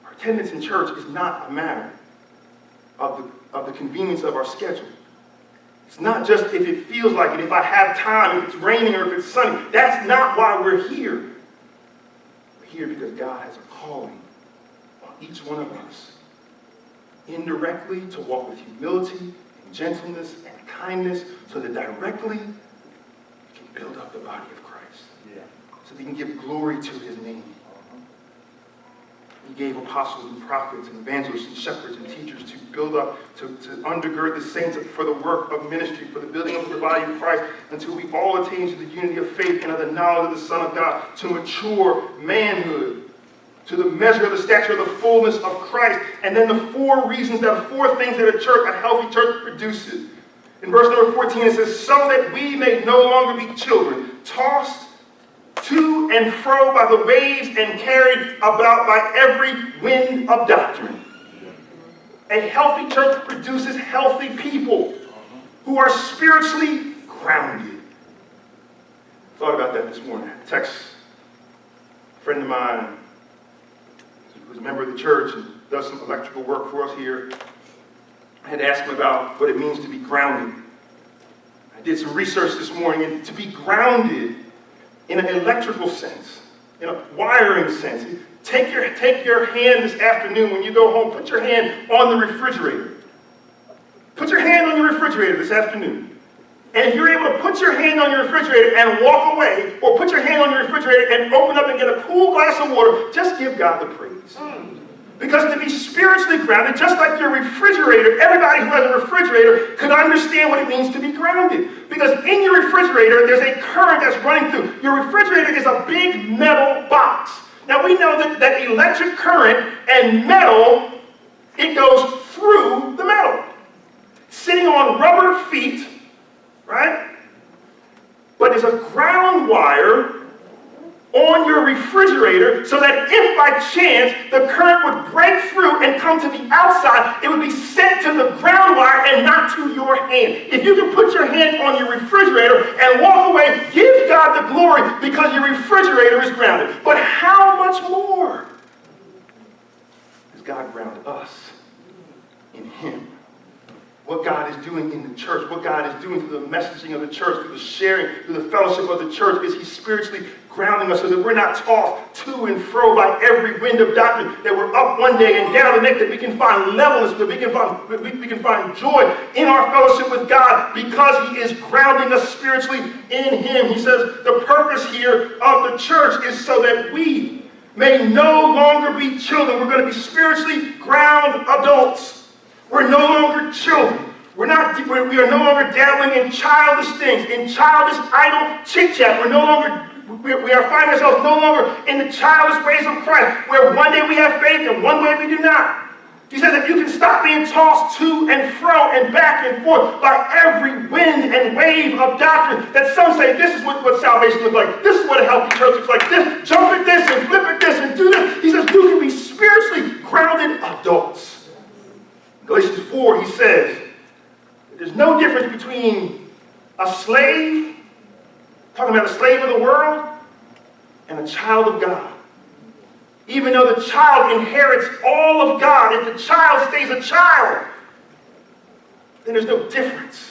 Our attendance in church is not a matter of the convenience of our schedule. It's not just if it feels like it, if I have time, if it's raining or if it's sunny. That's not why we're here. We're here because God has a calling on each one of us, indirectly to walk with humility and gentleness and kindness, so that directly we can build up the body of Christ. Yeah. So that we can give glory to his name. He gave apostles and prophets and evangelists and shepherds and teachers to build up, to undergird the saints for the work of ministry, for the building of the body of Christ, until we all attain to the unity of faith and of the knowledge of the Son of God, to mature manhood, to the measure of the stature of the fullness of Christ. And then the four things that a healthy church produces. In verse number 14 it says, so that we may no longer be children, tossed to and fro by the waves and carried about by every wind of doctrine. A healthy church produces healthy people who are spiritually grounded. I thought about that this morning. I text a friend of mine who's a member of the church and does some electrical work for us here. I had asked him about what it means to be grounded. I did some research this morning, and to be grounded in an electrical sense, in a wiring sense. Take your hand this afternoon when you go home, put your hand on the refrigerator. Put your hand on your refrigerator this afternoon. And if you're able to put your hand on your refrigerator and walk away, or put your hand on your refrigerator and open up and get a cool glass of water, just give God the praise. Because to be spiritually grounded, just like your refrigerator, everybody who has a refrigerator could understand what it means to be grounded. Because in your refrigerator, there's a current that's running through. Your refrigerator is a big metal box. Now we know that electric current and metal, it goes through the metal. Sitting on rubber feet, right? But there's a ground wire on your refrigerator, so that if by chance the current would break through and come to the outside, it would be sent to the ground wire and not to your hand. If you can put your hand on your refrigerator and walk away, give God the glory, because your refrigerator is grounded. But how much more has God grounded us in him? What God is doing in the church, what God is doing through the messaging of the church, through the sharing, through the fellowship of the church, is he's spiritually grounding us so that we're not tossed to and fro by every wind of doctrine, that we're up one day and down the next, that we can find levelness, that we can find joy in our fellowship with God, because he is grounding us spiritually in him. He says the purpose here of the church is so that we may no longer be children. We're going to be spiritually grounded adults. We're no longer children. We are no longer dabbling in childish things, in childish idle chit-chat. We are finding ourselves no longer in the childish ways of Christ, where one day we have faith and one way we do not. He says that you can stop being tossed to and fro and back and forth by every wind and wave of doctrine, that some say this is what salvation looks like. This is what a healthy church looks like. This, jump at this and flip at this and do this. He says you can be spiritually grounded adults. Galatians 4, he says, there's no difference between a slave, talking about a slave of the world, and a child of God. Even though the child inherits all of God, if the child stays a child, then there's no difference.